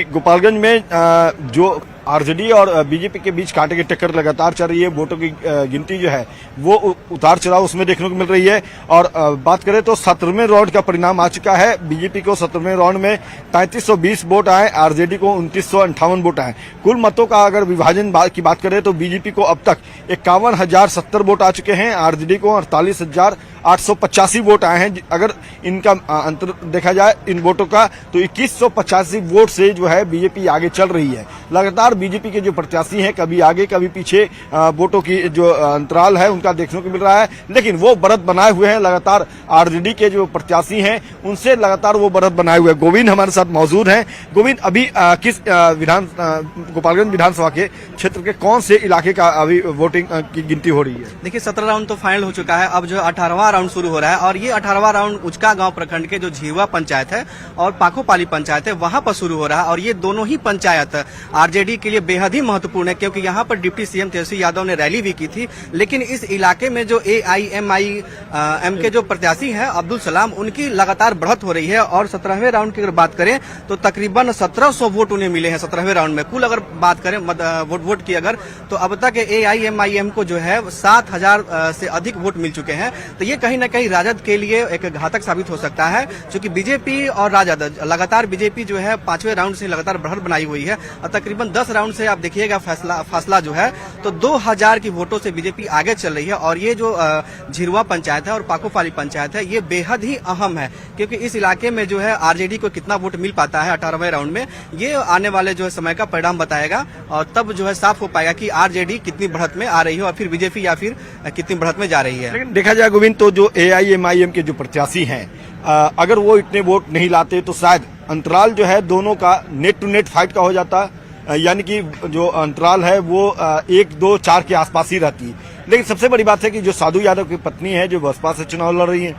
गोपालगंज में जो आरजेडी और बीजेपी के बीच कांटे की टक्कर लगातार चल रही है। वोटों की गिनती जो है वो उतार चढ़ाव उसमें देखने को मिल रही है। और बात करें तो 17वें राउंड का परिणाम आ चुका है। बीजेपी को 17वें राउंड में 3520 वोट आए, आरजेडी को 2958 वोट आए। कुल मतों का अगर विभाजन की बात करें तो बीजेपी को अब तक 51,070 वोट आ चुके हैं, आरजेडी को 48,885 वोट आए हैं। अगर इनका अंतर देखा जाए इन वोटों का तो 2185 वोट से जो है बीजेपी आगे चल रही है। लगातार बीजेपी के जो प्रत्याशी हैं कभी आगे कभी पीछे वोटों की जो अंतराल है उनका देखने को मिल रहा है, लेकिन वो बढ़त बनाए हुए हैं। लगातार आरजेडी के जो प्रत्याशी हैं उनसे लगातार वो बढ़त बनाए हुए हैं। गोविंद हमारे साथ मौजूद हैं। गोविंद, अभी किस गोपालगंज विधानसभा के क्षेत्र के कौन से इलाके का अभी वोटिंग की गिनती हो रही है? देखिए 17 राउंड तो फाइनल हो चुका है, अब जो 18वां राउंड शुरू हो रहा है और ये 18वां राउंड उचका गांव प्रखंड के जो झीरवा पंचायत है और पाखोपाली पंचायत है वहां पर शुरू हो रहा है। और ये दोनों ही पंचायत आरजेडी के लिए बेहद ही महत्वपूर्ण है, क्योंकि यहाँ पर डिप्टी सीएम तेजस्वी यादव ने रैली भी की थी। लेकिन इस इलाके में जो AIMIM के जो प्रत्याशी हैं अब्दुल सलाम, उनकी लगातार बढ़त हो रही है। और 17वें राउंड की अगर बात करें तो तकरीबन 1700 वोट उन्हें मिले हैं 17वें राउंड में। कुल अगर बात करें वोट की अगर, तो अब तक AIMIM को जो है 7000 से अधिक वोट मिल चुके हैं। तो ये कहीं न कहीं राजद के लिए एक घातक साबित हो सकता है, क्योंकि बीजेपी और राजद लगातार, बीजेपी जो है 5वें राउंड से लगातार बढ़त बनाई हुई है और तकरीबन 10 राउंड से आप देखिएगा फासला जो है तो 2000 की वोटों से बीजेपी आगे चल रही है। और ये जो झिरवा पंचायत है और पाकोपाली पंचायत है ये बेहद ही अहम है, क्योंकि इस इलाके में जो है आरजेडी को कितना वोट मिल पाता है 18वें राउंड में, ये आने वाले जो है समय का परिणाम बताएगा। और तब जो है साफ हो पाएगा कि आरजेडी कितनी बढ़त में आ रही है और फिर बीजेपी या फिर कितनी बढ़त में जा रही है। लेकिन देखा जाए गोविंद, तो जो AIMIM के जो प्रत्याशी हैं अगर वो इतने वोट नहीं लाते तो शायद अंतराल जो है दोनों का नेट टू नेट फाइट का हो जाता, यानी कि जो अंतराल है वो 1, 2, 4 के आसपास ही रहती है। लेकिन सबसे बड़ी बात है कि जो साधु यादव की पत्नी है जो बसपा से चुनाव लड़ रही है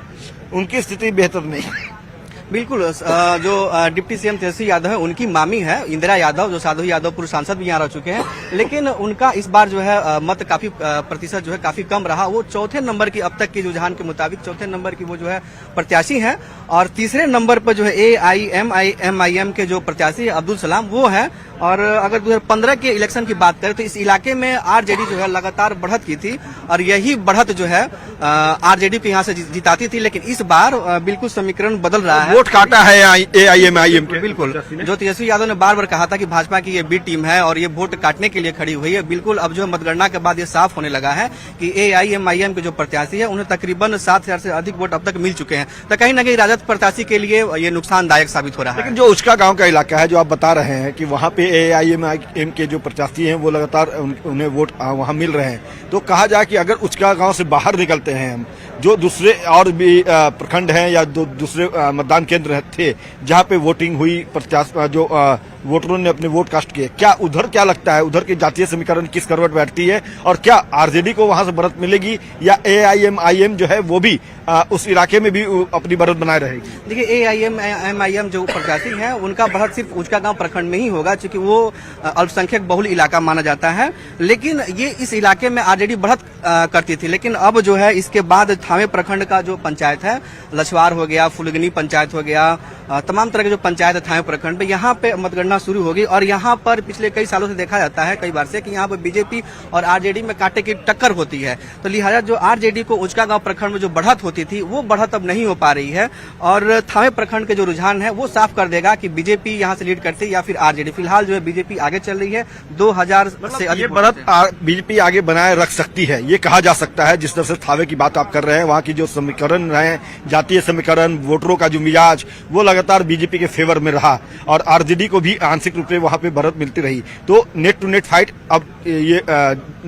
उनकी स्थिति बेहतर नहीं है। बिल्कुल, जो डिप्टी सीएम तेजस्वी यादव है उनकी मामी है इंदिरा यादव, जो साधु यादव पूर्व सांसद भी यहाँ रह चुके हैं, लेकिन उनका इस बार जो है मत काफी प्रतिशत जो है काफी कम रहा। वो चौथे नंबर की अब तक की रुझान के मुताबिक चौथे नंबर की वो जो है प्रत्याशी हैं। और तीसरे नंबर पर जो है AIMIM के जो प्रत्याशी है अब्दुल सलाम वो है। और अगर 2015 के इलेक्शन की बात करें तो इस इलाके में आरजेडी जो है लगातार बढ़त की थी और यही बढ़त जो है आरजेडी को यहाँ से जिताती थी। लेकिन इस बार बिल्कुल समीकरण बदल रहा है। वोट काटा है AIMIM के। बिल्कुल, जो तेजस्वी यादव ने बार बार कहा था कि भाजपा की ये बी टीम है और ये वोट काटने के लिए खड़ी हुई है, बिल्कुल अब जो मतगणना के बाद ये साफ होने लगा है कि AIMIM के जो प्रत्याशी है उन्हें तकरीबन 7000 से अधिक वोट अब तक मिल चुके हैं। तो कहीं न कहीं राजद प्रत्याशी के लिए ये नुकसानदायक साबित हो रहा है। लेकिन जो उचका गांव का इलाका है जो आप बता रहे हैं कि वहां पे AIMIM के जो प्रत्याशी हैं वो लगातार उन्हें वोट वहां मिल रहे हैं, तो कहा जाए कि अगर उचका गांव से बाहर निकलते हैं हम, जो दूसरे और भी प्रखंड हैं या दूसरे मतदान केंद्र थे जहां पे वोटिंग हुई, प्रत्याशी जो वोटरों ने अपने वोट कास्ट किए, क्या उधर क्या लगता है उधर की जातीय समीकरण किस करवट बैठती है और क्या आरजेडी को वहां से बढ़त मिलेगी या AIMIM जो है वो भी उस इलाके में भी अपनी बढ़त बनाए रहेगी? देखिए AIMIM जो प्रत्याशी है उनका बढ़त सिर्फ उचका गांव प्रखंड में ही होगा, क्योंकि वो अल्पसंख्यक बहुल इलाका माना जाता है। लेकिन ये इस इलाके में आरजेडी बढ़त करती थी, लेकिन अब जो है इसके बाद थावे प्रखंड का जो पंचायत है, लछवार हो गया, फुलगनी पंचायत हो गया, तमाम तरह के जो पंचायत है थावे प्रखंड में, यहाँ पे मतगणना शुरू होगी। और यहाँ पर पिछले कई सालों से देखा जाता है, कई बार से, कि यहाँ पर बीजेपी और आरजेडी में कांटे की टक्कर होती है। तो लिहाजा जो आरजेडी को उचका गांव प्रखंड में जो बढ़त होती थी वो बढ़त अब नहीं हो पा रही है। और थावे प्रखंड के जो रुझान है वो साफ कर देगा कि बीजेपी यहाँ से लीड करती है या फिर आरजेडी। फिलहाल जो है बीजेपी आगे चल रही है 2000 से अधिक बढ़त बीजेपी आगे बनाए रख सकती है, ये कहा जा सकता है। जिस तरह से थावे की बात आप कर रहे हैं, वहाँ की जो समीकरण है, जातीय समीकरण, वोटरों का जो मिजाज, वो लगातार बीजेपी के फेवर में रहा और आरजेडी को भी आंशिक रूप से वहां पे बढ़त मिलती रही। तो नेट टू नेट फाइट अब ये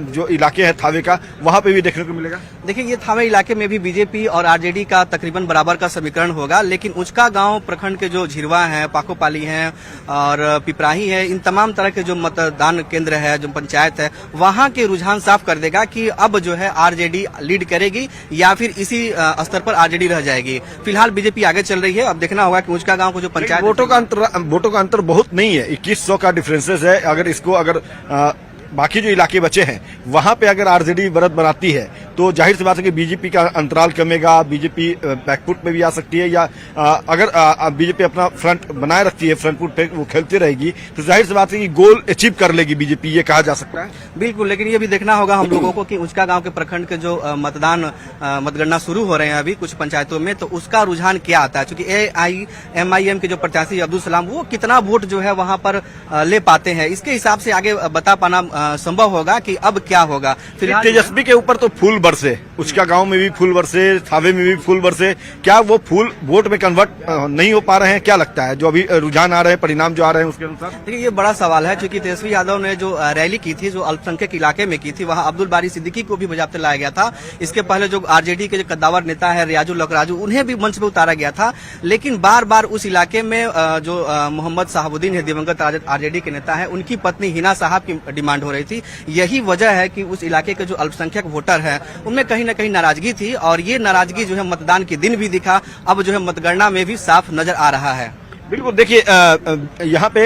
जो इलाके है थावे का वहां पे भी देखने को मिलेगा। देखिए ये थावे इलाके में भी बीजेपी और आरजेडी का तकरीबन बराबर का समीकरण होगा, लेकिन उचका गांव प्रखंड के जो झिरवा है, पाकोपाली है और पिपराही है, इन तमाम तरह के जो मतदान केंद्र है, जो पंचायत है, वहां के रुझान साफ कर देगा कि अब जो है आरजेडी लीड करेगी या फिर इसी स्तर पर आरजेडी रह जाएगी। फिलहाल बीजेपी आगे चल रही है, अब देखना होगा कि उचका गांव को जो पंचायत वोटों का अंतर बहुत नहीं है, 2100 का डिफरेंसेस है। अगर इसको बाकी जो इलाके बचे हैं वहां पे अगर आरजेडी बढ़त बनाती है तो जाहिर सी बात है कि बीजेपी का अंतराल कमेगा, बीजेपी बैकफुट में भी आ सकती है, या अगर बीजेपी अपना फ्रंट बनाए रखती है, फ्रंट फुट पे वो खेलती रहेगी तो जाहिर सी बात है कि गोल अचीव कर लेगी बीजेपी, ये कहा जा सकता है। बिल्कुल, लेकिन ये भी देखना होगा हम लोगों को कि उचका गांव के प्रखंड के जो मतगणना शुरू हो रहे हैं अभी कुछ पंचायतों में, तो उसका रुझान क्या आता है, क्योंकि AIMIM के जो प्रत्याशी अब्दुल सलाम वो कितना वोट जो है वहां पर ले पाते हैं, इसके हिसाब से आगे बता पाना संभव होगा कि अब क्या होगा। फिलहाल तेजस्वी के ऊपर तो फूल बरसे, उचका गांव में भी फूल बरसे, थावे में भी फूल बरसे, क्या वो फूल वोट में कन्वर्ट नहीं हो पा रहे हैं? क्या लगता है जो अभी रुझान आ रहे हैं, परिणाम जो आ रहे हैं उसके अनुसार? देखिए, ये बड़ा सवाल है, क्योंकि तेजस्वी यादव ने जो रैली की थी, जो अल्पसंख्यक इलाके में की थी, वहां अब्दुल बारी सिद्दीकी को भी बजाते लाया गया था। इसके पहले जो आरजेडी के जो कद्दावर नेता है रियाजुल लकराजू, उन्हें भी मंच पे उतारा गया था। लेकिन बार बार उस इलाके में जो मोहम्मद साहबुद्दीन है, दिवंगत आरजेडी के नेता है, उनकी पत्नी हिना साहब की डिमांड हो रही थी। यही वजह है कि उस इलाके के जो अल्पसंख्यक वोटर है उनमें कहीं न कहीं नाराजगी थी, और ये नाराजगी जो है मतदान के दिन भी दिखा, अब जो है मतगणना में भी साफ नजर आ रहा है। बिल्कुल, देखिए यहाँ पे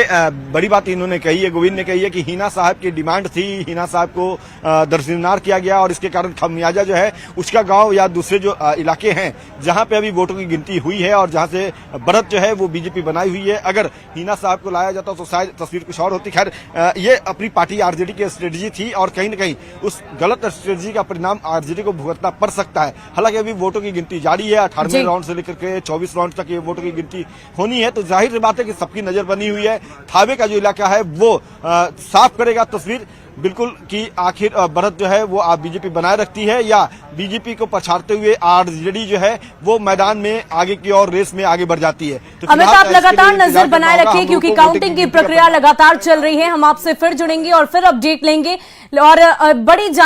बड़ी बात इन्होंने कही है, गोविंद ने कही है कि हिना साहब की डिमांड थी, हिना साहब को दरकिनार किया गया और इसके कारण खमियाजा जो है उसका गांव या दूसरे जो इलाके हैं जहां पे अभी वोटों की गिनती हुई है और जहां से बढ़त जो है वो बीजेपी बनाई हुई है, अगर हिना साहब को लाया जाता तो शायद तस्वीर कुछ और होती। खैर, ये अपनी पार्टी आरजेडी की स्ट्रेटेजी थी और कहीं न कहीं उस गलत स्ट्रेटेजी का परिणाम आरजेडी को भुगतना पड़ सकता है। हालांकि अभी वोटों की गिनती जारी है, 18वें राउंड से लेकर के 24 राउंड तक ये वोटों की गिनती होनी है, तो जाहिर सी बात है कि सबकी नजर बनी हुई है। थावे का जो इलाका है वो साफ करेगा तस्वीर बिल्कुल कि आखिर बढ़त जो है वो आप बीजेपी बनाए रखती है या बीजेपी को पछाड़ते हुए आरजेडी जो है वो मैदान में आगे की ओर रेस में आगे बढ़ जाती है। तो अमित, आप लगातार नजर बनाए रखिए क्योंकि काउंटिंग की प्रक्रिया लगातार चल रही है। हम आपसे फिर जुड़ेंगे और फिर अपडेट लेंगे और बड़ी